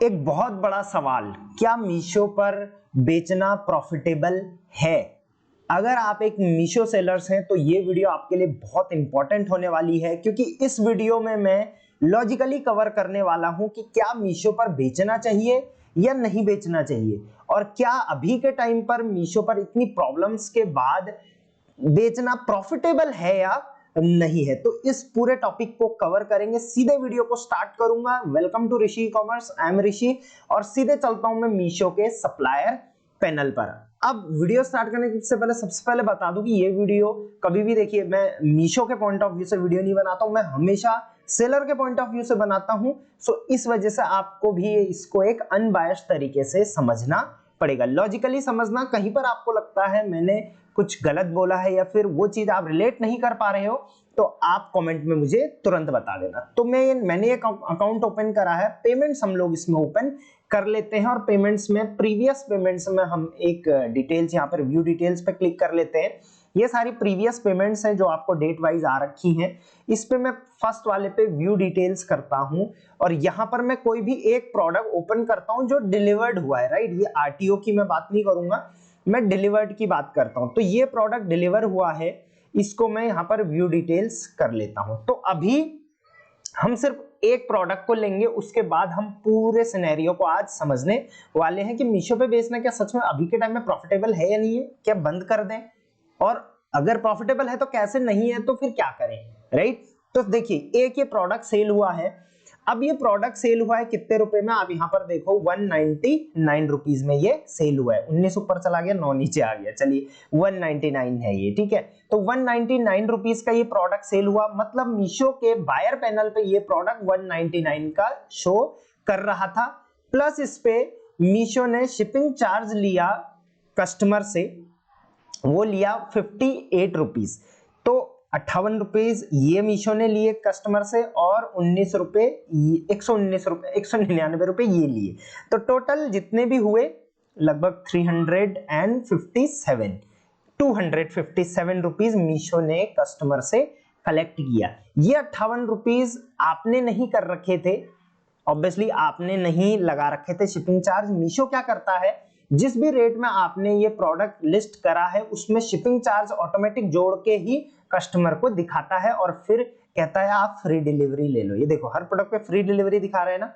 एक बहुत बड़ा सवाल, क्या मीशो पर बेचना प्रॉफिटेबल है? अगर आप एक मीशो सेलर्स हैं तो ये वीडियो आपके लिए बहुत इंपॉर्टेंट होने वाली है, क्योंकि इस वीडियो में मैं लॉजिकली कवर करने वाला हूं कि क्या मीशो पर बेचना चाहिए या नहीं बेचना चाहिए, और क्या अभी के टाइम पर मीशो पर इतनी प्रॉब्लम्स के बाद बेचना प्रॉफिटेबल है या नहीं है। तो इस पूरे टॉपिक को कवर करेंगे। सीधे वीडियो को स्टार्ट करूंगा। Welcome to Rishi commerce, I am Rishi, और सीधे चलता हूं मैं मीशो के सप्लायर पैनल पर। अब वीडियो स्टार्ट करने से पहले सबसे पहले बता दूं कि ये वीडियो कभी भी, देखिए, मैं मीशो के पॉइंट ऑफ व्यू से वीडियो नहीं बनाता हूं, मैं हमेशा सेलर के पॉइंट ऑफ व्यू से बनाता हूं। सो इस वजह से आपको भी इसको एक अनबायस्ड तरीके से समझना पड़ेगा, लॉजिकली समझना। कहीं पर आपको लगता है मैंने कुछ गलत बोला है या फिर वो चीज आप रिलेट नहीं कर पा रहे हो, तो आप कमेंट में मुझे तुरंत बता देना। तो मैंने एक अकाउंट ओपन करा है, पेमेंट्स हम लोग इसमें ओपन कर लेते हैं, और पेमेंट्स में प्रीवियस पेमेंट्स में हम एक डिटेल्स, यहाँ पर व्यू डिटेल्स पे क्लिक कर लेते हैं। ये सारी प्रीवियस पेमेंट्स हैं जो आपको डेट वाइज आ रखी हैं। इस पे मैं फर्स्ट वाले पे व्यू डिटेल्स करता हूं, और यहां पर मैं कोई भी एक प्रोडक्ट ओपन करता हूं जो डिलीवर्ड हुआ है, राइट। ये आरटीओ की मैं बात नहीं करूंगा, मैं डिलीवर्ड की बात करता हूं। तो ये प्रोडक्ट डिलीवर हुआ है, इसको मैं यहां पर व्यू डिटेल्स कर लेता हूं। तो अभी हम सिर्फ एक प्रोडक्ट को लेंगे, उसके बाद हम पूरे सिनेरियो को आज समझने वाले हैं कि मीशो पे बेचना क्या सच में अभी के टाइम में प्रॉफिटेबल है या नहीं है, क्या बंद कर दें, और अगर प्रॉफिटेबल है तो कैसे, नहीं है तो फिर क्या करें, राइट। तो देखिए, एक ये प्रोडक्ट सेल हुआ है। अब ये प्रोडक्ट सेल हुआ है कितने रुपए में, आप यहां पर देखो 199 रुपीज में ये सेल हुआ है। 19 ऊपर चला गया, 9 नीचे आ गया, चलिए 199 है ये, ठीक है। तो 199 रुपीज का ये प्रोडक्ट सेल हुआ, मतलब मीशो के बायर पैनल पे ये प्रोडक्ट 199 का शो कर रहा था। प्लस इस पे मीशो ने शिपिंग चार्ज लिया कस्टमर से, वो लिया 58 रुपीज। तो 58 रुपीज ये मीशो ने लिए कस्टमर से, और 19 रुपए 119 रुपए 199 रुपए ये लिए। तो टोटल जितने भी हुए लगभग 257 रुपीज मीशो ने कस्टमर से कलेक्ट किया। ये 58 रुपीज आपने नहीं कर रखे थे, ऑब्वियसली आपने नहीं लगा रखे थे शिपिंग चार्ज। मीशो क्या करता है, जिस भी रेट में आपने ये प्रोडक्ट लिस्ट करा है उसमें शिपिंग चार्ज ऑटोमेटिक जोड़ के ही कस्टमर को दिखाता है, और फिर कहता है आप फ्री डिलीवरी ले लो। ये देखो, हर प्रोडक्ट पे फ्री डिलीवरी दिखा रहे हैं ना,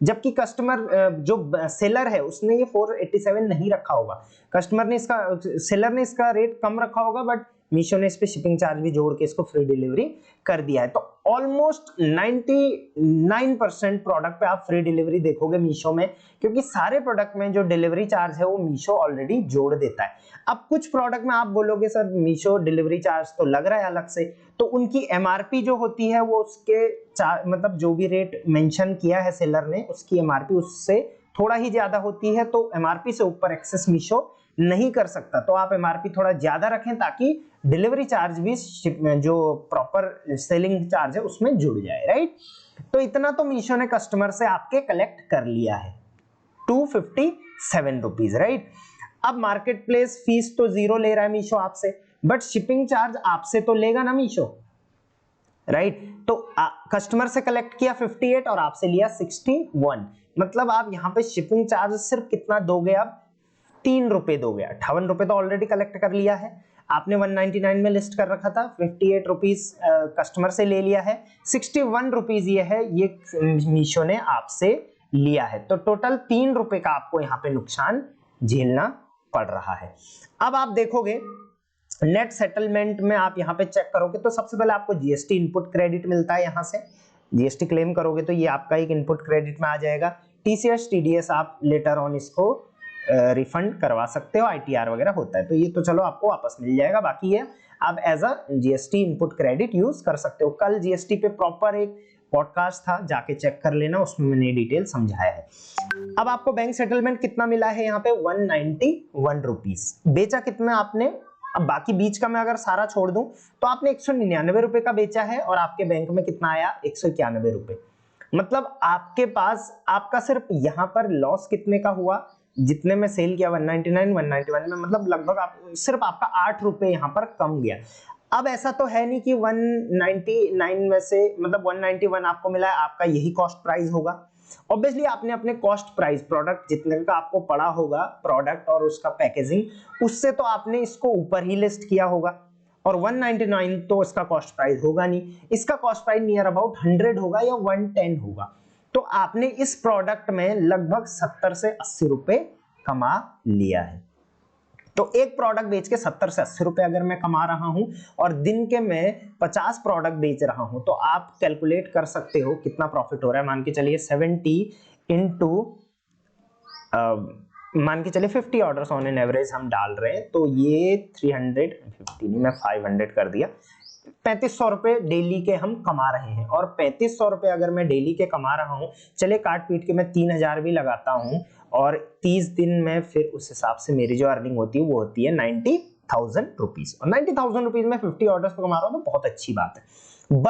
जबकि कस्टमर जो सेलर है उसने ये 487 नहीं रखा होगा, सेलर ने इसका रेट कम रखा होगा, बट मीशो ने इस पे शिपिंग चार्ज भी जोड़ के इसको फ्री डिलीवरी कर दिया है। तो ऑलमोस्ट 99% प्रोडक्ट पे आप फ्री डिलीवरी देखोगे मीशो में, क्योंकि सारे प्रोडक्ट में जो डिलीवरी चार्ज है वो मीशो ऑलरेडी जोड़ देता है। अब कुछ प्रोडक्ट में आप बोलोगे सर मीशो डिलीवरी चार्ज तो लग रहा है अलग से, तो उनकी एमआरपी जो होती है वो उसके मतलब जो भी रेट मेंशन किया है सेलर ने, उसकी एमआरपी उससे थोड़ा ही ज्यादा होती है, तो एमआरपी से ऊपर एक्सेस मीशो नहीं कर सकता। तो आप एमआरपी थोड़ा ज्यादा रखें ताकि डिलीवरी चार्ज भी जो प्रॉपर सेलिंग चार्ज है उसमें जुड़ जाए, राइट। तो इतना तो मीशो ने कस्टमर से आपके कलेक्ट कर लिया है, 257 रुपीज, राइट। अब मार्केट प्लेस फीस तो 0 ले रहा है मीशो आपसे, बट शिपिंग चार्ज आपसे तो लेगा ना मीशो, राइट। तो कस्टमर से कलेक्ट किया 58 और आपसे लिया 61, मतलब आप यहां पे शिपिंग चार्ज सिर्फ कितना दोगे, आप 3 रुपए दोगे। 58 रुपए तो ऑलरेडी कलेक्ट कर लिया है आपने, 199 में लिस्ट कर रखा था, 58 रुपीज कस्टमर से ले लिया है, 61 रुपीज ये है, ये मीशो ने आपसे लिया है। तो टोटल 3 रुपए का आपको यहाँ पे नुकसान झेलना पड़ रहा है। अब आप देखोगे नेट सेटलमेंट में, आप यहाँ पे चेक करोगे तो सबसे पहले आपको जीएसटी इनपुट क्रेडिट मिलता है। यहाँ से जीएसटी क्लेम करोगे तो ये आपका एक इनपुट क्रेडिट में आ जाएगा। टीसीएस टीडीएस आप लेटर ऑन इसको रिफंड करवा सकते हो, आईटीआर वगैरह होता है, तो ये तो चलो आपको वापस मिल जाएगा। बाकी ये आप as a GST input credit use कर सकते हो। कल जीएसटी पे प्रॉपर एक पॉडकास्ट था, जाके चेक कर लेना, उसमें मैंने डिटेल समझाया है। अब आपको बैंक सेटलमेंट कितना मिला है यहाँ पे, 191 रुपीज। बेचा कितना आपने, अब बाकी बीच का मैं अगर सारा छोड़ दूं तो आपने 199 रुपए का बेचा है, और आपके बैंक में कितना आया, 191 रुपए। मतलब आपके पास, आपका सिर्फ यहाँ पर लॉस कितने का हुआ, जितने में सेल किया 191 में, मतलब लगभग आप सिर्फ आपका 8 रुपए यहाँ पर कम गया। अब ऐसा तो है नहीं कि 199 में से मतलब 191 आपको मिला है, आपका यही कॉस्ट प्राइस होगा। ऑब्वियसली आपने अपने कॉस्ट प्राइस प्रोडक्ट जितने का आपको पड़ा होगा प्रोडक्ट और उसका पैकेजिंग, उससे तो आपने इसको ऊपर ही लिस्ट किया होगा, और 199 तो इसका कॉस्ट प्राइस होगा नहीं, इसका कॉस्ट प्राइस नियर अबाउट 100 होगा या 110 होगा। तो आपने इस प्रोडक्ट में लगभग 70 से 80 रुपए कमा लिया है। तो एक प्रोडक्ट बेच के 70 से 80 रुपए अगर मैं कमा रहा हूं और दिन के मैं 50 प्रोडक्ट बेच रहा हूं, तो आप कैलकुलेट कर सकते हो कितना प्रॉफिट हो रहा है। मान के चलिए 70 इंटू मान के चलिए 50 ऑर्डर्स ऑन एन एवरेज हम डाल रहे हैं, तो ये 350 नहीं, मैं 500 कर दिया, 3500 रुपए डेली के हम कमा रहे हैं। और 3500 रुपए अगर मैं डेली के कमा रहा हूं, चले काट पीट के मैं 3000 भी लगाता हूं, और 30 दिन में फिर उस हिसाब से मेरी जो अर्निंग होती है वो होती है 90,000 रुपीज। और 90,000 रुपीज में 50 ऑर्डर्स पे कमा रहा हूं तो बहुत अच्छी बात है।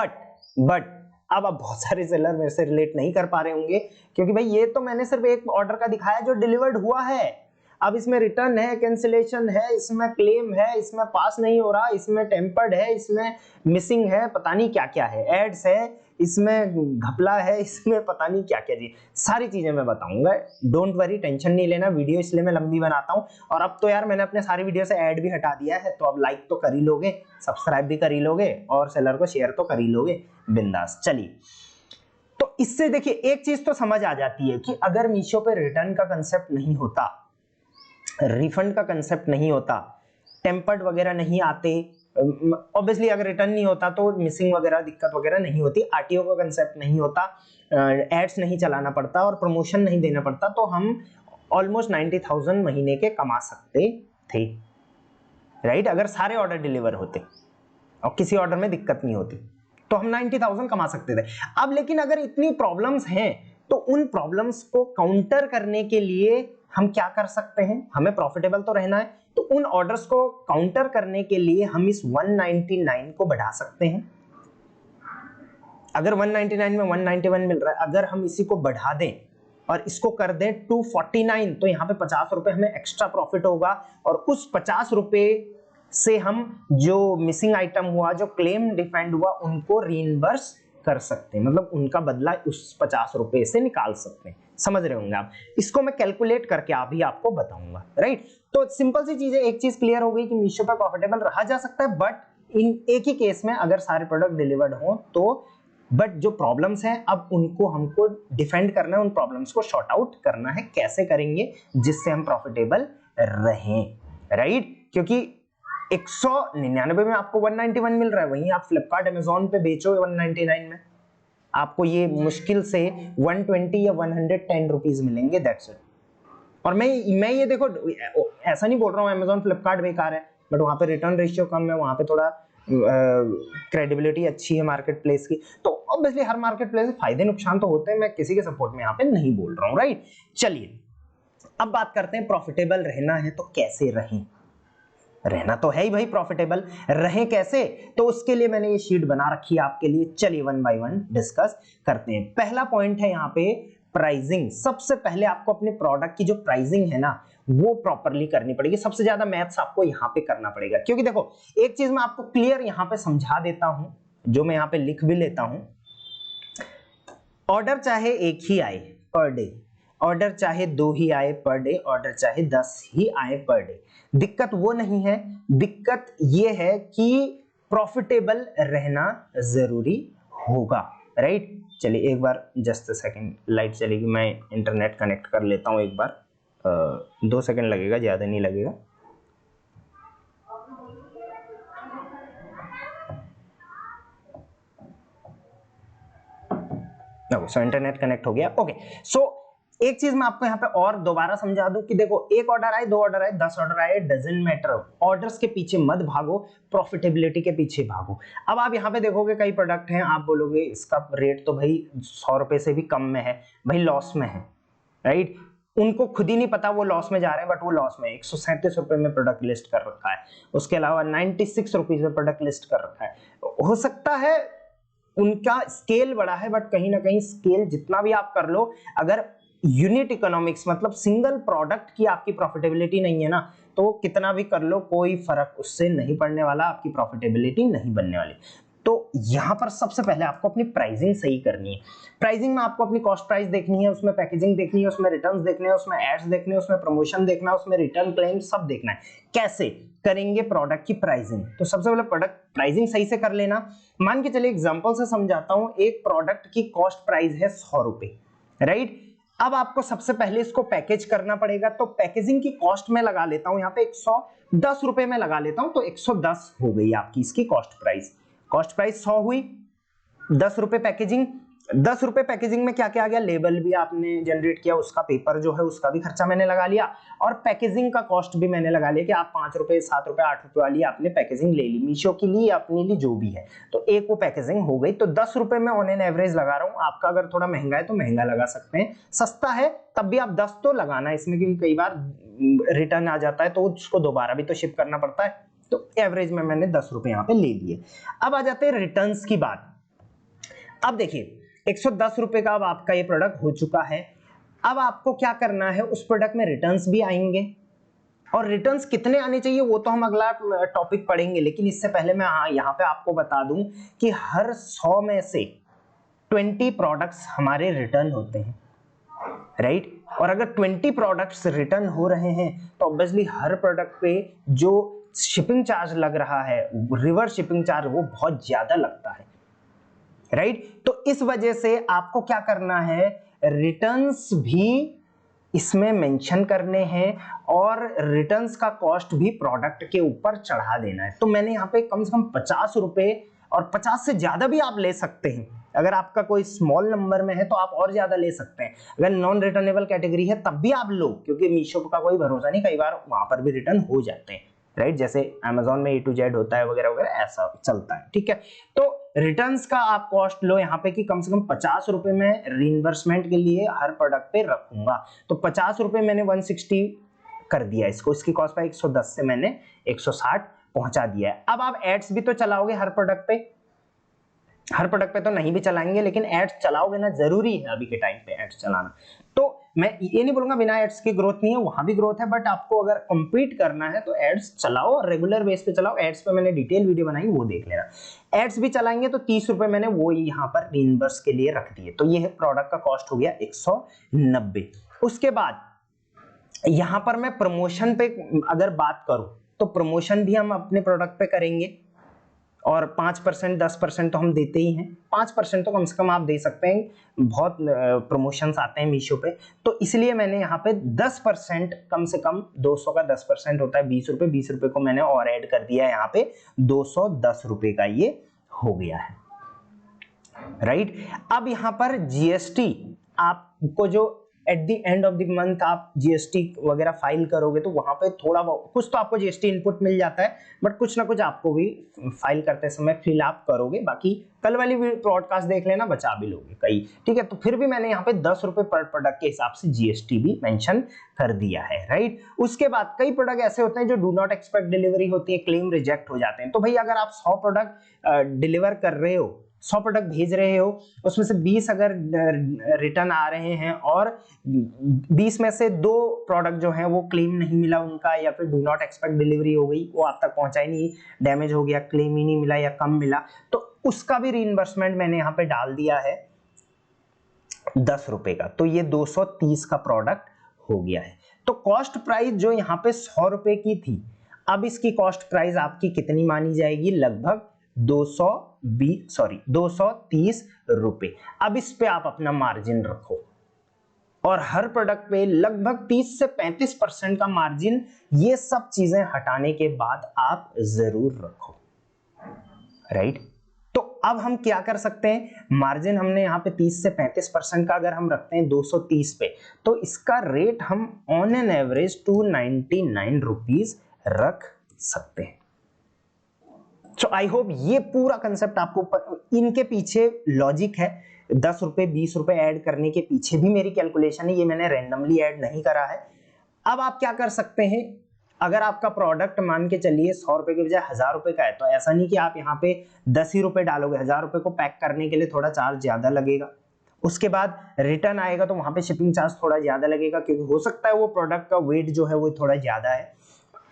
बट अब आप बहुत सारे सेलर मेरे से रिलेट नहीं कर पा रहे होंगे, क्योंकि भाई ये तो मैंने सिर्फ एक ऑर्डर का दिखाया जो डिलीवर्ड हुआ है। अब इसमें रिटर्न है, कैंसिलेशन है, इसमें क्लेम है, इसमें पास नहीं हो रहा, इसमें टेम्पर्ड है, इसमें मिसिंग है, पता नहीं क्या क्या है, एड्स है, इसमें घपला है, इसमें पता नहीं क्या क्या जी, सारी चीजें मैं बताऊंगा। डोंट वरी, टेंशन नहीं लेना, वीडियो इसलिए मैं लंबी बनाता हूं। और अब तो यार मैंने अपने सारी वीडियो से ऐड भी हटा दिया है, तो अब लाइक तो कर ही लोगे, सब्सक्राइब भी कर ही लोगे, और सेलर को शेयर तो कर ही लोगे, बिंदास। चलिए, तो इससे देखिए एक चीज तो समझ आ जाती है कि अगर मीशो पे रिटर्न का कंसेप्ट नहीं होता, रिफंड का कंसेप्ट नहीं होता, टेम्पर्ड वगैरह नहीं आते, ऑब्वियसली अगर रिटर्न नहीं होता तो मिसिंग वगैरह दिक्कत वगैरह नहीं होती, आरटीओ का कंसेप्ट नहीं होता, एड्स नहीं चलाना पड़ता और प्रमोशन नहीं देना पड़ता, तो हम ऑलमोस्ट 90,000 महीने के कमा सकते थे, राइट। अगर सारे ऑर्डर डिलीवर होते और किसी ऑर्डर में दिक्कत नहीं होती तो हम 90,000 कमा सकते थे। अब लेकिन अगर इतनी प्रॉब्लम्स हैं तो उन प्रॉब्लम्स को काउंटर करने के लिए हम क्या कर सकते हैं, हमें प्रॉफिटेबल तो रहना है, तो उन ऑर्डर्स को काउंटर करने के लिए हम इस 199 को बढ़ा सकते हैं। अगर 199 में 191 मिल रहा है, अगर हम इसी को बढ़ा दें और इसको कर दें 249, तो यहाँ पे 50 रुपए हमें एक्स्ट्रा प्रॉफिट होगा, और उस 50 रुपए से हम जो मिसिंग आइटम हुआ, जो क्लेम डिफेंड हुआ, उनको रीइंबर्स कर सकते हैं, मतलब उनका बदला उस 50 रुपए से निकाल सकते हैं। समझ रहे होंगे आप, इसको मैं कैलकुलेट करके अभी आपको बताऊंगा, राइट। तो सिंपल सी चीज है, एक चीज क्लियर हो गई कि मीशो पर प्रॉफिटेबल रहा जा सकता है, बट इन एक ही केस में अगर सारे प्रोडक्ट डिलीवर्ड हो तो। बट जो प्रॉब्लम्स हैं अब उनको हमको डिफेंड करना है, उन प्रॉब्लम्स को शॉर्ट आउट करना है। कैसे करेंगे जिससे हम प्रॉफिटेबल रहें, राइट। क्योंकि 199 में आपको 191 मिल रहा है, वहीं आप फ्लिपकार्ट अमेजोन पे बेचो 199 में, आपको ये मुश्किल से 120 या 110 रुपीज मिलेंगे, दैट्स इट। और मैं ये देखो ऐसा नहीं बोल रहा हूँ अमेजोन फ्लिपकार्ट बेकार है, बट वहां पे रिटर्न रेशियो कम है, वहां पे थोड़ा क्रेडिबिलिटी अच्छी है मार्केट प्लेस की। तो ऑब्वियसली हर मार्केट प्लेस में फायदे नुकसान तो होते हैं, मैं किसी के सपोर्ट में यहाँ पे नहीं बोल रहा हूँ, राइट। चलिए अब बात करते हैं प्रॉफिटेबल रहना है तो कैसे रहें। रहना तो है ही भाई, प्रॉफिटेबल रहें कैसे, तो उसके लिए मैंने ये शीट बना रखी है आपके लिए। चलिए वन बाय वन डिस्कस करते हैं। पहला पॉइंट है यहाँ पे प्राइसिंग। सबसे पहले आपको अपने प्रोडक्ट की जो प्राइसिंग है ना वो प्रॉपरली करनी पड़ेगी। सबसे ज्यादा मैथ्स आपको यहाँ पे करना पड़ेगा, क्योंकि देखो एक चीज मैं आपको क्लियर यहाँ पे समझा देता हूं, जो मैं यहाँ पे लिख भी लेता हूं। ऑर्डर चाहे एक ही आए पर डे, ऑर्डर चाहे 2 ही आए पर डे, ऑर्डर चाहे 10 ही आए पर डे, दिक्कत वो नहीं है। दिक्कत ये है कि प्रॉफिटेबल रहना जरूरी होगा, राइट। चलिए एक बार जस्ट सेकंड, लाइट चलेगी, मैं इंटरनेट कनेक्ट कर लेता हूं एक बार। 2 सेकंड लगेगा, ज्यादा नहीं लगेगा। सो इंटरनेट कनेक्ट हो गया, ओके। सो एक चीज मैं आपको यहाँ पे और दोबारा समझा दूं कि देखो एक ऑर्डर आए, 2 ऑर्डर आए, 10 ऑर्डर आए, डजंट मैटर, ऑर्डर्स के पीछे मत भागो, प्रॉफिटेबिलिटी के पीछे भागो। अब आप यहाँ पे देखोगे कई प्रोडक्ट हैं, आप बोलोगे इसका रेट तो भाई 100 रुपए से भी कम में है, भाई लॉस में है, राइट। उनको खुद ही नहीं पता वो लॉस में जा रहे हैं, बट वो लॉस में 137 रुपए में प्रोडक्ट लिस्ट कर रखा है, उसके अलावा 96 रुपीज में प्रोडक्ट लिस्ट कर रखा है। हो सकता है उनका स्केल बड़ा है, बट कहीं ना कहीं स्केल जितना भी आप कर लो, अगर यूनिट इकोनॉमिक्स मतलब सिंगल प्रोडक्ट की आपकी प्रॉफिटेबिलिटी नहीं है ना, तो कितना भी कर लो कोई फर्क उससे नहीं पड़ने वाला, आपकी प्रॉफिटेबिलिटी नहीं बनने वाली। तो तो यहां पर सबसे पहले आपको अपनी प्राइसिंग सही करनी है। प्राइसिंग में आपको अपनी कॉस्ट प्राइस देखनी है, उसमें पैकेजिंग देखनी है, उसमें रिटर्न्स देखने हैं, उसमें एड्स देखने हैं, उसमें प्रमोशन देखना है, उसमें रिटर्न क्लेम सब देखना है। कैसे करेंगे प्रोडक्ट की प्राइसिंग? तो सबसे पहले प्रोडक्ट प्राइसिंग सही से कर लेना। मान के चलिए एग्जांपल से समझाता हूं, एक प्रोडक्ट की कॉस्ट प्राइस है 100 रुपए, राइट। अब आपको सबसे पहले इसको पैकेज करना पड़ेगा, तो पैकेजिंग की कॉस्ट में लगा लेता हूं यहाँ पे 110 रुपए में लगा लेता हूं, तो 110 हो गई आपकी इसकी कॉस्ट प्राइस। कॉस्ट प्राइस 100 हुई, 10 रुपए पैकेजिंग। 10 रुपए पैकेजिंग में क्या क्या आ गया? लेबल भी आपने जनरेट किया, उसका पेपर जो है उसका भी खर्चा मैंने लगा लिया, और पैकेजिंग का कॉस्ट भी मैंने लगा लिया कि आप 5 रुपए 7 रुपए 8 रुपए वाली आपने पैकेजिंग ले ली, मीशो के लिए अपने लिए जो भी है, तो एक वो पैकेजिंग हो गई। तो 10 रुपए में ऑन एन एवरेज लगा रहा हूं। आपका अगर थोड़ा महंगा है तो महंगा लगा सकते हैं, सस्ता है तब भी आप 10 तो लगाना इसमें, क्योंकि कई बार रिटर्न आ जाता है तो उसको दोबारा भी तो शिप करना पड़ता है। तो एवरेज में मैंने 10 रुपए यहाँ पे ले लिए। अब आ जाते हैं रिटर्न्स की बात। अब देखिए 110 रुपए का अब आपका ये प्रोडक्ट हो चुका है। अब आपको क्या करना है, उस प्रोडक्ट में रिटर्न्स भी आएंगे, और रिटर्न्स कितने आने चाहिए वो तो हम अगला टॉपिक पढ़ेंगे, लेकिन इससे पहले मैं यहाँ पे आपको बता दूं कि हर 100 में से 20 प्रोडक्ट्स हमारे रिटर्न होते हैं, राइट। और अगर 20 प्रोडक्ट्स रिटर्न हो रहे हैं तो ऑब्वियसली हर प्रोडक्ट पे जो शिपिंग चार्ज लग रहा है, रिवर्स शिपिंग चार्ज, वो बहुत ज्यादा लगता है, राइट। तो इस वजह से आपको क्या करना है, रिटर्न्स भी इसमें मेंशन करने हैं, और रिटर्न्स का कॉस्ट भी प्रोडक्ट के ऊपर चढ़ा देना है। तो मैंने यहाँ पे कम से कम 50 रुपए, और 50 से ज्यादा भी आप ले सकते हैं। अगर आपका कोई स्मॉल नंबर में है तो आप और ज्यादा ले सकते हैं। अगर नॉन रिटर्नेबल कैटेगरी है तब भी आप लो, क्योंकि मीशो का कोई भरोसा नहीं, कई बार वहां पर भी रिटर्न हो जाते हैं, राइट। जैसे अमेजोन में A to Z होता है वगैरह वगैरह, ऐसा चलता है, ठीक है। तो रिटर्न्स का आप कॉस्ट लो यहाँ पे कि कम से कम 50 रुपए में रीइंबर्समेंट के लिए हर प्रोडक्ट पे रखूंगा। तो 50 रुपए मैंने 160 कर दिया इसको, इसकी कॉस्ट पे 110 से मैंने 160 पहुंचा दिया है। अब आप एड्स भी तो चलाओगे हर प्रोडक्ट पे, हर प्रोडक्ट पे तो नहीं भी चलाएंगे, लेकिन एड्स चलाओगे ना, जरूरी है अभी के टाइम पे एड्स चलाना। तो मैं ये नहीं बोलूंगा बिना एड्स की ग्रोथ नहीं है, वहां भी ग्रोथ है, बट आपको अगर कम्पीट करना है तो एड्स चलाओ और रेगुलर बेस पे चलाओ। एड्स पे मैंने डिटेल वीडियो बनाई, वो देख लेना। एड्स भी चलाएंगे तो 30 रुपए मैंने वो यहाँ पर रीइंबर्स के लिए रख दिए। तो ये प्रोडक्ट का कॉस्ट हो गया 190। उसके बाद यहां पर मैं प्रमोशन पे अगर बात करूं तो प्रमोशन भी हम अपने प्रोडक्ट पे करेंगे, और 5% 10% तो हम देते ही हैं। 5% तो कम से कम आप दे सकते हैं, बहुत प्रमोशंस आते हैं मीशो पे, तो इसलिए मैंने यहाँ पे 10%, कम से कम 200 का 10% होता है 20 रुपए। 20 रुपए को मैंने और ऐड कर दिया है यहाँ पे, 210 रुपए का ये हो गया है, राइट। अब यहाँ पर जीएसटी आपको जो at the end of the month आप जीएसटी वगैरह फाइल करोगे तो वहां पे थोड़ा कुछ तो आपको जीएसटी इनपुट मिल जाता है, बट कुछ ना कुछ आपको भी फाइल करते समय फिल आप करोगे। बाकी कल वाली ब्रॉडकास्ट देख लेना, बचा भी लोगे कई, ठीक है। तो फिर भी मैंने यहाँ पे 10 रुपए पर प्रोडक्ट के हिसाब से जीएसटी भी मेंशन कर दिया है, राइट। उसके बाद कई प्रोडक्ट ऐसे होते हैं जो डू नॉट एक्सपेक्ट डिलीवरी होती है, क्लेम रिजेक्ट हो जाते हैं। तो भाई अगर आप 100 प्रोडक्ट डिलीवर कर रहे हो, 100 प्रोडक्ट भेज रहे हो, उसमें से 20 अगर रिटर्न आ रहे हैं और 20 में से 2 प्रोडक्ट जो हैं वो क्लेम नहीं मिला उनका, या फिर डू नॉट एक्सपेक्ट डिलीवरी हो गई, वो आप तक पहुंचा ही नहीं, डैमेज हो गया, क्लेम ही नहीं मिला या कम मिला, तो उसका भी रीइंबर्समेंट मैंने यहाँ पे डाल दिया है 10 रुपए का। तो ये 230 का प्रोडक्ट हो गया है। तो कॉस्ट प्राइस जो यहाँ पे 100 रुपए की थी, अब इसकी कॉस्ट प्राइस आपकी कितनी मानी जाएगी? लगभग 230 रुपए। अब इस पे आप अपना मार्जिन रखो, और हर प्रोडक्ट पे लगभग 30 से 35% का मार्जिन ये सब चीजें हटाने के बाद आप जरूर रखो, राइट। तो अब हम क्या कर सकते हैं, मार्जिन हमने यहाँ पे 30 से 35% का अगर हम रखते हैं 230 पे, तो इसका रेट हम ऑन एन एवरेज 299 रुपीज रख सकते हैं। सो आई होप ये पूरा कंसेप्ट आपको इनके पीछे लॉजिक है, 10 रुपए 20 रुपए ऐड करने के पीछे भी मेरी कैलकुलेशन है, ये मैंने रैंडमली ऐड नहीं करा है। अब आप क्या कर सकते हैं, अगर आपका प्रोडक्ट मान के चलिए 100 रुपए के बजाय 1000 रुपए का है, तो ऐसा नहीं कि आप यहाँ पे 10 ही रुपए डालोगे, 1000 रुपए को पैक करने के लिए थोड़ा चार्ज ज्यादा लगेगा। उसके बाद रिटर्न आएगा तो वहां पे शिपिंग चार्ज थोड़ा ज्यादा लगेगा, क्योंकि हो सकता है वो प्रोडक्ट का वेट जो है वो थोड़ा ज्यादा है।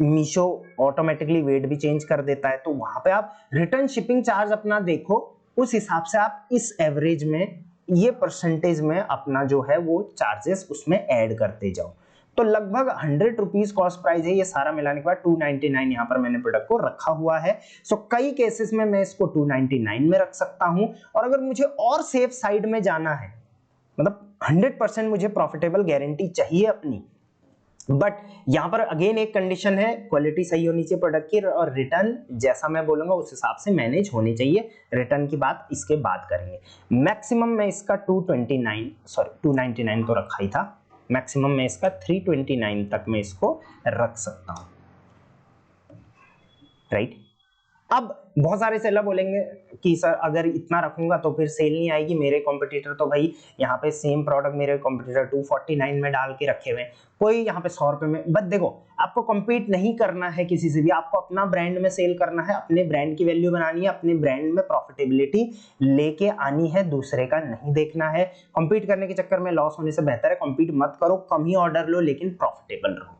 मीशो ऑटोमेटिकली वेट भी चेंज कर देता है, तो वहां पे आप रिटर्न शिपिंग चार्ज अपना देखो, उस हिसाब से आप इस एवरेज में ये परसेंटेज में अपना जो है वो चार्जेस उसमें ऐड करते जाओ। तो लगभग 100 रुपीज कॉस्ट प्राइस है ये सारा मिलाने के बाद। 299 यहाँ पर मैंने प्रोडक्ट को रखा हुआ है। सो कई केसेस में मैं इसको 299 में रख सकता हूं, और अगर मुझे और सेफ साइड में जाना है, मतलब 100% मुझे प्रॉफिटेबल गारंटी चाहिए अपनी, बट यहां पर अगेन एक कंडीशन है, क्वालिटी सही होनी चाहिए प्रोडक्ट की, और रिटर्न जैसा मैं बोलूंगा उस हिसाब से मैनेज होनी चाहिए। रिटर्न की बात इसके बाद करेंगे। मैक्सिमम मैं इसका 299 तो रखा ही था, मैक्सिमम मैं इसका 329 तक मैं इसको रख सकता हूं, राइट। अब बहुत सारे सेलर बोलेंगे कि सर अगर इतना रखूंगा तो फिर सेल नहीं आएगी, मेरे कॉम्पिटिटर तो भाई यहाँ पे सेम प्रोडक्ट मेरे कॉम्पिटिटर 249 में डाल के रखे हुए हैं, कोई यहाँ पे 100 रुपए में। बट देखो, आपको कम्पीट नहीं करना है किसी से भी, आपको अपना ब्रांड में सेल करना है, अपने ब्रांड की वैल्यू बनानी है, अपने ब्रांड में प्रॉफिटेबिलिटी लेके आनी है, दूसरे का नहीं देखना है। कम्पीट करने के चक्कर में लॉस होने से बेहतर है कम्पीट मत करो, कम ही ऑर्डर लो लेकिन प्रॉफिटेबल रहो,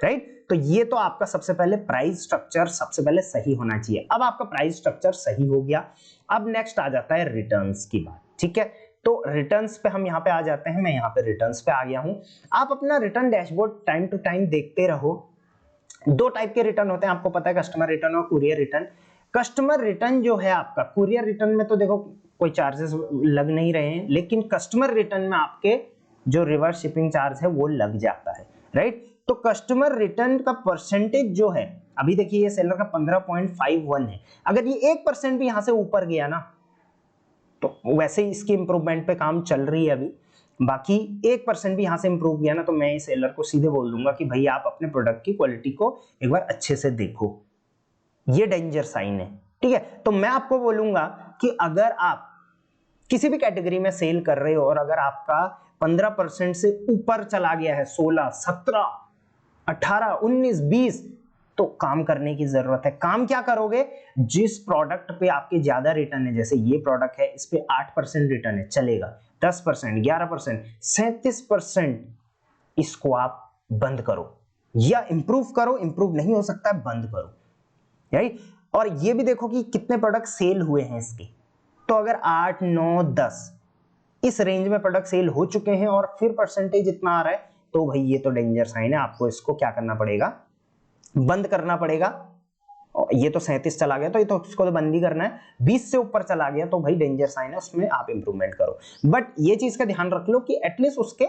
राइट। तो ये तो आपका सबसे पहले प्राइस स्ट्रक्चर सबसे पहले सही होना चाहिए। अब आपका प्राइस स्ट्रक्चर सही हो गया, अब नेक्स्ट आ जाता है रिटर्न्स की बात, ठीक है। तो रिटर्न्स पे हम यहाँ पे आ जाते हैं, मैं यहाँ पे रिटर्न्स पे आ गया हूँ। आप अपना return dashboard time to time देखते रहो। दो टाइप के रिटर्न होते हैं, आपको पता है, कस्टमर रिटर्न और कुरियर रिटर्न। कस्टमर रिटर्न जो है आपका, कुरियर रिटर्न में तो देखो कोई चार्जेस लग नहीं रहे हैं, लेकिन कस्टमर रिटर्न में आपके जो रिवर्स शिपिंग चार्ज है वो लग जाता है, राइट। तो कस्टमर रिटर्न का परसेंटेज जो है, अभी देखिए ये सेलर का 15.51 है, अगर ये 1% भी यहां से ऊपर गया ना, तो वैसे ही इसकी इंप्रूवमेंट पे काम चल रही है अभी, बाकी 1% भी यहां से इंप्रूव गया ना, तो मैं इस सेलर को सीधे बोल दूंगा कि भाई आप अपने प्रोडक्ट की क्वालिटी को एक बार अच्छे से देखो, ये डेंजर साइन है, ठीक है। तो मैं आपको बोलूंगा कि अगर आप किसी भी कैटेगरी में सेल कर रहे हो और अगर आपका 15% से ऊपर चला गया है, 16, 17, 18, 19, 20, तो काम करने की जरूरत है। काम क्या करोगे, जिस प्रोडक्ट पे आपके ज्यादा रिटर्न है, जैसे ये प्रोडक्ट है इस पे 8% रिटर्न है, चलेगा, 10%, 11%, 37%, इसको आप बंद करो या इंप्रूव करो, इंप्रूव नहीं हो सकता है बंद करो, राइट। और ये भी देखो कि कितने प्रोडक्ट सेल हुए हैं इसके, तो अगर 8, 9, 10 इस रेंज में प्रोडक्ट सेल हो चुके हैं और फिर परसेंटेज इतना आ रहा है, तो भाई ये तो डेंजर साइन है, आपको इसको क्या करना पड़ेगा, बंद करना पड़ेगा। ये तो 37 चला गया तो ये तो इसको तो बंद ही करना है। 20 से ऊपर चला गया तो भाई डेंजर साइन है, उसमें आप इंप्रूवमेंट करो। बट ये चीज का ध्यान रख लो कि एटलीस्ट उसके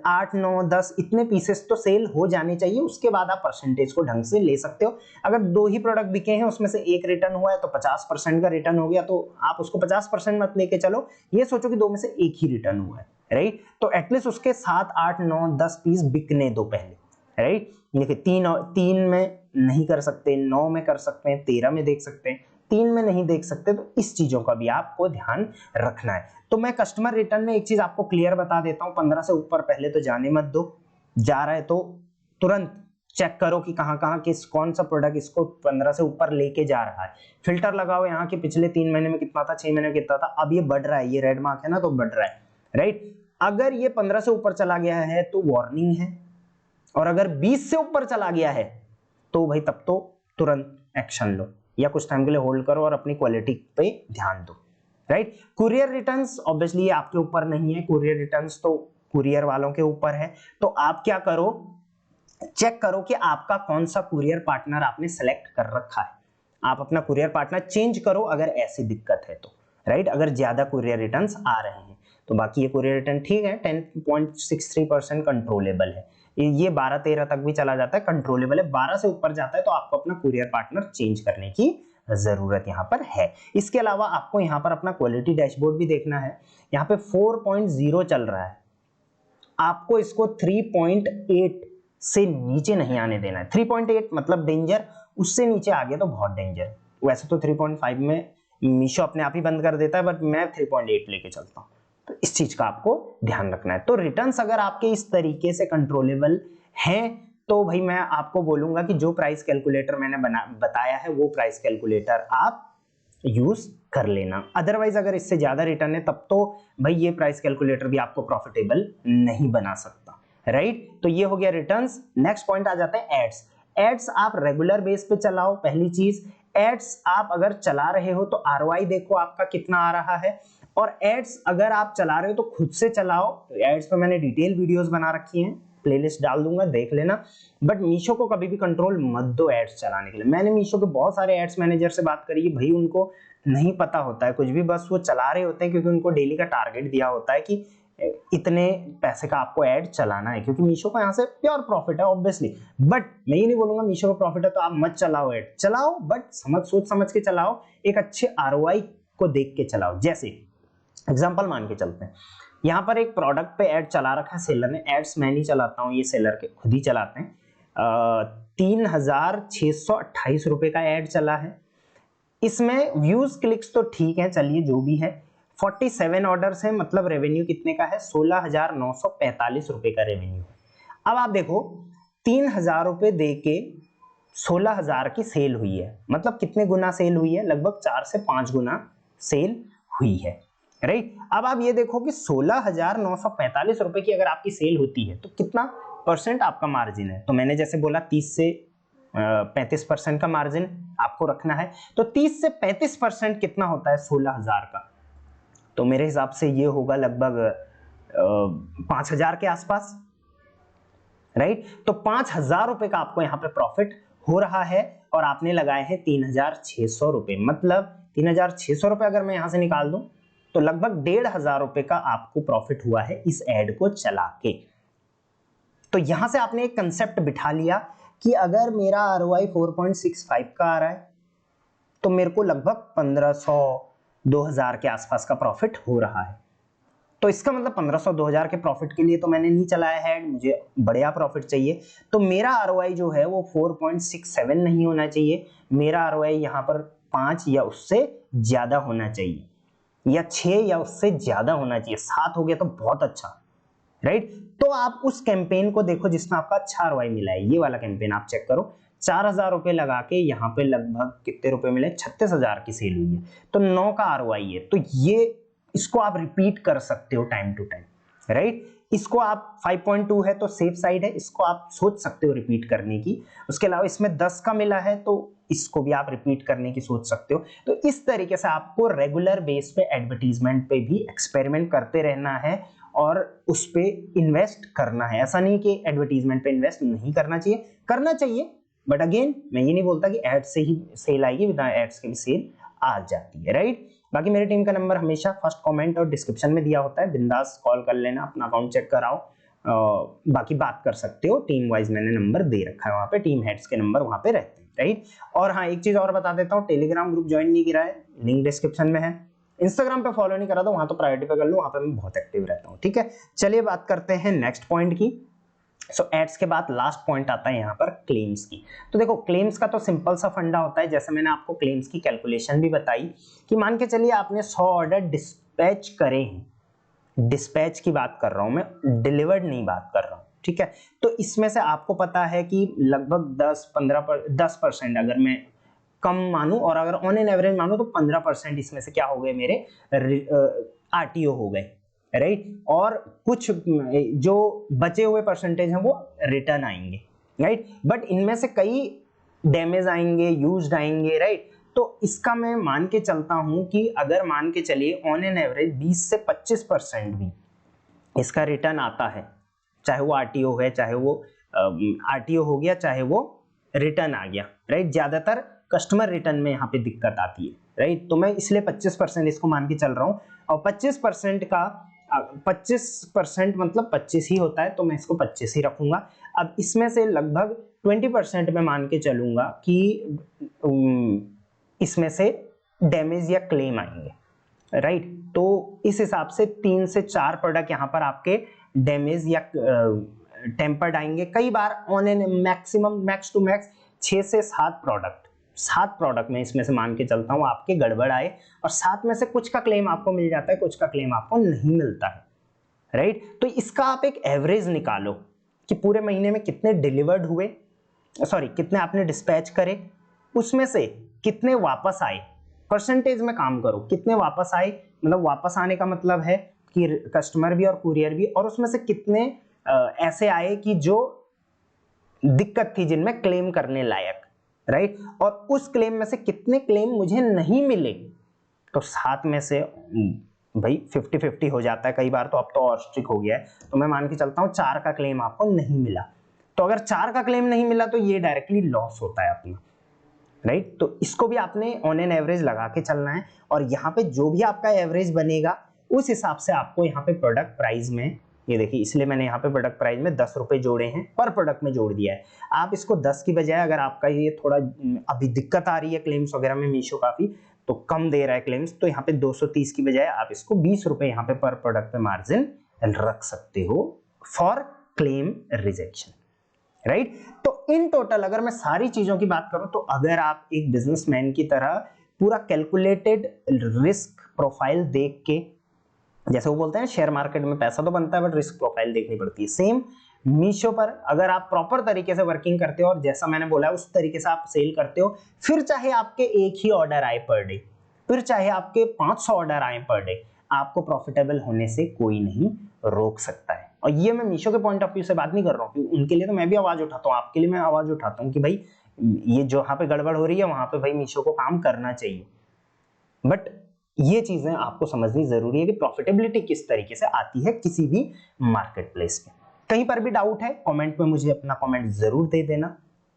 8, 9, 10 इतने पीसेस तो सेल हो जाने चाहिए, उसके बाद आप परसेंटेज को ढंग से ले सकते हो। अगर 2 ही प्रोडक्ट बिके हैं, उसमें से एक रिटर्न हुआ है तो 50% का रिटर्न हो गया, तो आप उसको 50% मत लेके चलो, ये सोचो कि 2 में से एक ही रिटर्न हुआ है, राइट। तो एटलीस्ट उसके 7, 8, 9, 10 पीस बिकने दो पहले, राइट। देखिए 3 में नहीं कर सकते, 9 में कर सकते हैं, 13 में देख सकते हैं, 3 में नहीं देख सकते, तो इस चीजों का भी आपको ध्यान रखना है। तो मैं कस्टमर रिटर्न में एक चीज आपको क्लियर बता देता हूं, 15 से ऊपर पहले तो जाने मत दो, जा रहा है तो तुरंत चेक करो कि कहां किस कौन सा प्रोडक्ट इसको 15 से ऊपर लेके जा रहा है। फिल्टर लगाओ यहाँ के पिछले 3 महीने में कितना था, 6 महीने में कितना था, अब ये बढ़ रहा है, ये रेड मार्क है ना, तो बढ़ रहा है, राइट। अगर ये 15 से ऊपर चला गया है तो वार्निंग है, और अगर 20 से ऊपर चला गया है तो भाई तब तो तुरंत एक्शन लो या कुछ टाइम के लिए होल्ड करो और अपनी क्वालिटी पे ध्यान दो, राइट। कुरियर रिटर्न्स ऑब्वियसली आपके ऊपर नहीं है, कुरियर रिटर्न्स तो कुरियर वालों के ऊपर है। तो आप क्या करो, चेक करो कि आपका कौन सा कुरियर पार्टनर आपने सेलेक्ट कर रखा है, आप अपना कुरियर पार्टनर चेंज करो अगर ऐसी दिक्कत है तो, राइट। अगर ज्यादा कुरियर रिटर्न्स आ रहे हैं तो बाकी ये कुरियर रिटर्न ठीक है, 10.63% कंट्रोलेबल है, ये 12-13 तक भी चला जाता है, कंट्रोलेबल है। 12 से ऊपर जाता है तो आपको अपना कुरियर पार्टनर चेंज करने की जरूरत यहाँ पर है। इसके अलावा आपको यहाँ पर अपना क्वालिटी डैशबोर्ड भी देखना है। यहाँ पे 4.0 चल रहा है, आपको इसको 3.8 से नीचे नहीं आने देना है। 3.8 मतलब डेंजर, उससे नीचे आ गया तो बहुत डेंजर। वैसे तो 3.5 में मीशो अपने आप ही बंद कर देता है, बट मैं 3.8 लेके चलता हूँ, तो इस चीज का आपको ध्यान रखना है। तो रिटर्न्स अगर आपके इस तरीके से कंट्रोलेबल हैं तो भाई मैं आपको बोलूंगा कि जो प्राइस कैलकुलेटर मैंने बताया है वो प्राइस कैलकुलेटर आप यूज कर लेना। अदरवाइज अगर इससे ज्यादा रिटर्न है तब तो भाई ये प्राइस कैलकुलेटर भी आपको प्रॉफिटेबल नहीं बना सकता, राइट। तो ये हो गया रिटर्न्स। नेक्स्ट पॉइंट आ जाता है एड्स। एड्स आप रेगुलर बेस पे चलाओ, पहली चीज। एड्स आप अगर चला रहे हो तो आरओआई देखो आपका कितना आ रहा है, और एड्स अगर आप चला रहे हो तो खुद से चलाओ। एड्स पे मैंने डिटेल वीडियोस बना रखी हैं, प्लेलिस्ट डाल दूंगा, देख लेना। बट मीशो को कभी भी कंट्रोल मत दो एड्स चलाने के लिए। मैंने मीशो के बहुत सारे एड्स मैनेजर से बात करी है, भाई उनको नहीं पता होता है कुछ भी, बस वो चला रहे होते हैं क्योंकि उनको डेली का टारगेट दिया होता है कि इतने पैसे का आपको ऐड चलाना है, क्योंकि मीशो का यहाँ से प्योर प्रॉफिट है ऑब्वियसली। बट मैं ये नहीं बोलूंगा मीशो का प्रॉफिट है तो आप मत चलाओ ऐड, चलाओ बट सोच समझ के चलाओ, एक अच्छे आरओआई को देख के चलाओ। जैसे एग्जांपल मान के चलते हैं, यहाँ पर एक प्रोडक्ट पे ऐड चला रखा है सेलर ने, एड्स मैं नहीं चलाता हूँ, ये सेलर के खुद ही चलाते हैं। 3628 रुपए का ऐड चला है, इसमें व्यूज क्लिक्स तो ठीक है, चलिए जो भी है। 47 ऑर्डर्स है, मतलब रेवेन्यू कितने का है, 16,945 रुपए का रेवेन्यू। अब आप देखो 3,000 रुपए दे के 16,000 की सेल हुई है, मतलब कितने गुना सेल हुई है, लगभग 4 से 5 गुना सेल हुई है, राइट। अब आप ये देखो कि 16,945 रुपए की अगर आपकी सेल होती है तो कितना परसेंट आपका मार्जिन है। तो मैंने जैसे बोला 30 से 35% का मार्जिन आपको रखना है, तो 30 से 35% कितना होता है 16,000 का, तो मेरे हिसाब से ये होगा लगभग 5,000 के आसपास, राइट। तो 5,000 रुपए का आपको यहाँ पे प्रॉफिट हो रहा है, और आपने लगाए हैं 3,600 रुपए, मतलब 3,600 रुपए अगर मैं यहाँ से निकाल दूं तो लगभग 1,500 रुपए का आपको प्रॉफिट हुआ है इस एड को चला के। तो यहां से आपने एक कंसेप्ट बिठा लिया कि अगर मेरा आरओआई 4.65 का आ रहा है तो मेरे को लगभग 1,500-2,000 के आसपास का प्रॉफिट हो रहा है। तो इसका मतलब 1,500-2,000 के प्रॉफिट के लिए तो मैंने नहीं चलाया है, मुझे बढ़िया प्रॉफिट चाहिए। तो मेरा आरओआई जो है वो 4.67 नहीं होना चाहिए, मेरा आरओआई यहाँ पर 5 या उससे ज्यादा होना चाहिए, या 6 या उससे ज्यादा होना चाहिए। 7 हो गया तो बहुत अच्छा, राइट। तो आप उस कैंपेन को देखो जिसमें आपका अच्छा आरओआई मिला है, ये वाला कैंपेन आप चेक करो। 4,000 रुपए लगा के यहाँ पे लगभग कितने रुपए मिले, 36,000 की सेल हुई है, तो 9 का आरओआई है। तो ये इसको आप रिपीट कर सकते हो टाइम टू टाइम, राइट। इसको आप 5.2 है तो सेफ साइड है, इसको आप सोच सकते हो रिपीट करने की। उसके अलावा इसमें 10 का मिला है तो इसको भी आप रिपीट करने की सोच सकते हो। तो इस तरीके से आपको रेगुलर बेस पे एडवर्टीजमेंट पे भी एक्सपेरिमेंट करते रहना है और उस पे इन्वेस्ट करना है। ऐसा नहीं कि एडवर्टीजमेंट पे इन्वेस्ट नहीं करना चाहिए, करना चाहिए, बट अगेन मैं ये नहीं बोलता कि एड से ही सेल आएगी, विद एड्स के भी सेल आ जाती है, राइट। बाकी मेरी टीम का नंबर हमेशा फर्स्ट कमेंट और डिस्क्रिप्शन में दिया होता है, बिंदास कॉल कर लेना, अपना अकाउंट चेक कराओ, बाकी बात कर सकते हो। टीम वाइज मैंने नंबर दे रखा है, वहां पे टीम हेड्स के नंबर वहां पे रहते हैं, राइट। और हाँ, एक चीज और बता देता हूँ, टेलीग्राम ग्रुप ज्वाइन नहीं किया है, लिंक डिस्क्रिप्शन में है। इंस्टाग्राम पे फॉलो नहीं करा तो वहां तो प्रायोरिटी पे कर लो, वहां पे मैं बहुत एक्टिव रहता हूँ, ठीक है। चलिए बात करते हैं नेक्स्ट पॉइंट की। सो एड्स के बाद लास्ट पॉइंट आता है यहाँ पर क्लेम्स की। तो देखो क्लेम्स का तो सिंपल सा फंडा होता है, जैसे मैंने आपको क्लेम्स की कैलकुलेशन भी बताई कि मान के चलिए आपने 100 ऑर्डर डिस्पैच करे हैं, डिस्पैच की बात कर रहा हूं मैं, डिलीवर्ड नहीं बात कर रहा हूं, ठीक है। तो इसमें से आपको पता है कि लगभग 10% अगर मैं कम मानूं और अगर ऑन एन एवरेज मानूं तो 15% इसमें से क्या हो गए, मेरे आरटीओ हो गए, राइट। और कुछ जो बचे हुए परसेंटेज हैं वो रिटर्न आएंगे, राइट। बट इनमें से कई डैमेज आएंगे, यूज्ड आएंगे, राइट। तो इसका मैं मान के चलता हूं कि अगर मान के चलिए ऑन एन एवरेज 20 से 25% भी इसका रिटर्न आता है, चाहे वो आरटीओ है, चाहे वो आरटीओ हो गया, चाहे वो रिटर्न आ गया, राइट। ज्यादातर कस्टमर रिटर्न में यहाँ पे दिक्कत आती है, राइट। तो मैं इसलिए 25% इसको मान के चल रहा हूँ, और 25% का 25% मतलब 25 ही होता है, तो मैं इसको 25 ही रखूंगा। अब इसमें से लगभग 20% में मान के चलूंगा कि इसमें से डैमेज या क्लेम आएंगे, राइट। तो इस हिसाब से 3 से 4 प्रोडक्ट यहाँ पर आपके डैमेज या टेम्पर्ड आएंगे। कई बार on an maximum max to max 6 से 7 प्रोडक्ट में इसमें से मान के चलता हूं आपके गड़बड़ आए, और 7 में से कुछ का क्लेम आपको मिल जाता है, कुछ का क्लेम आपको नहीं मिलता है, राइट। तो इसका आप एक एवरेज निकालो कि पूरे महीने में कितने डिलीवर्ड हुए, सॉरी कितने आपने डिस्पैच करे, उसमें से कितने वापस आए, परसेंटेज में काम करो, कितने वापस आए, मतलब वापस आने का मतलब है कि कस्टमर भी और कुरियर भी, और उसमें से कितने ऐसे आए कि जो दिक्कत थी जिनमें क्लेम करने लायक, राइट। और उस क्लेम में से कितने क्लेम मुझे नहीं मिले, तो 7 में से भाई 50-50 हो जाता है कई बार, तो अब तो और स्ट्रिक्ट हो गया है, तो मैं मान के चलता हूं 4 का क्लेम आपको नहीं मिला। तो अगर 4 का क्लेम नहीं मिला तो ये डायरेक्टली लॉस होता है अपना, राइट। तो इसको भी आपने ऑन एन एवरेज लगा के चलना है, और यहाँ पे जो भी आपका एवरेज बनेगा उस हिसाब से आपको यहाँ पे प्रोडक्ट प्राइस में, ये देखिए इसलिए मैंने यहाँ पे प्रोडक्ट प्राइस में 10 रुपए जोड़े हैं, पर प्रोडक्ट में जोड़ दिया है। आप इसको 10 की बजाय, अगर आपका ये थोड़ा अभी दिक्कत आ रही है क्लेम्स वगैरह में, मीशो काफी तो कम दे रहा है क्लेम्स, तो यहाँ पे 230 की बजाय आप इसको 20 रुपए यहाँ पे पर प्रोडक्ट पे मार्जिन रख सकते हो फॉर क्लेम रिजेक्शन, राइट। तो इन टोटल अगर मैं सारी चीजों की बात करूं, तो अगर आप एक बिजनेसमैन की तरह पूरा कैलकुलेटेड रिस्क प्रोफाइल देख के, जैसे वो बोलते हैं शेयर मार्केट में पैसा तो बनता है बट रिस्क प्रोफाइल देखनी पड़ती है, सेम मीशो पर अगर आप प्रॉपर तरीके से वर्किंग करते हो और जैसा मैंने बोला उस तरीके से आप सेल करते हो, फिर चाहे आपके एक ही ऑर्डर आए पर डे, फिर चाहे आपके 500 ऑर्डर आए पर डे, आपको प्रॉफिटेबल होने से कोई नहीं रोक सकता है। और ये मैं मीशो के पॉइंट ऑफ व्यू से बात नहीं कर रहा हूँ, उनके लिए तो मैं भी आवाज उठाता हूँ, आपके लिए मैं आवाज उठाता हूँ कि भाई ये जहां पे गड़बड़ हो रही है वहां पे भाई मीशो को काम करना चाहिए। बट ये चीजें आपको समझनी जरूरी है कि प्रॉफिटेबिलिटी किस तरीके से आती है किसी भी मार्केट प्लेस पे। कहीं पर भी डाउट है कमेंट में मुझे अपना कमेंट जरूर दे देना।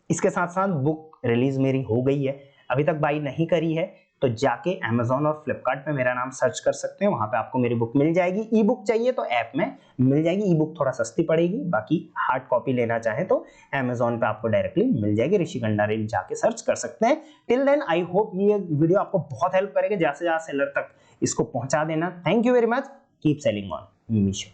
इसके साथ साथ बुक रिलीज मेरी हो गई है, अभी तक बाई नहीं करी है, तो जाके Amazon और Flipkart पे मेरा नाम सर्च कर सकते हैं, वहां पे आपको मेरी बुक मिल जाएगी। ई बुक चाहिए तो ऐप में मिल जाएगी, ई बुक थोड़ा सस्ती पड़ेगी, बाकी हार्ड कॉपी लेना चाहें तो Amazon पे आपको डायरेक्टली मिल जाएगी, ऋषि गंडारे जाके सर्च कर सकते हैं। टिल देन आई होप ये वीडियो आपको बहुत हेल्प करेगा, ज्यादा से ज्यादा सेलर तक इसको पहुंचा देना। Thank you very much, keep selling on Meesho.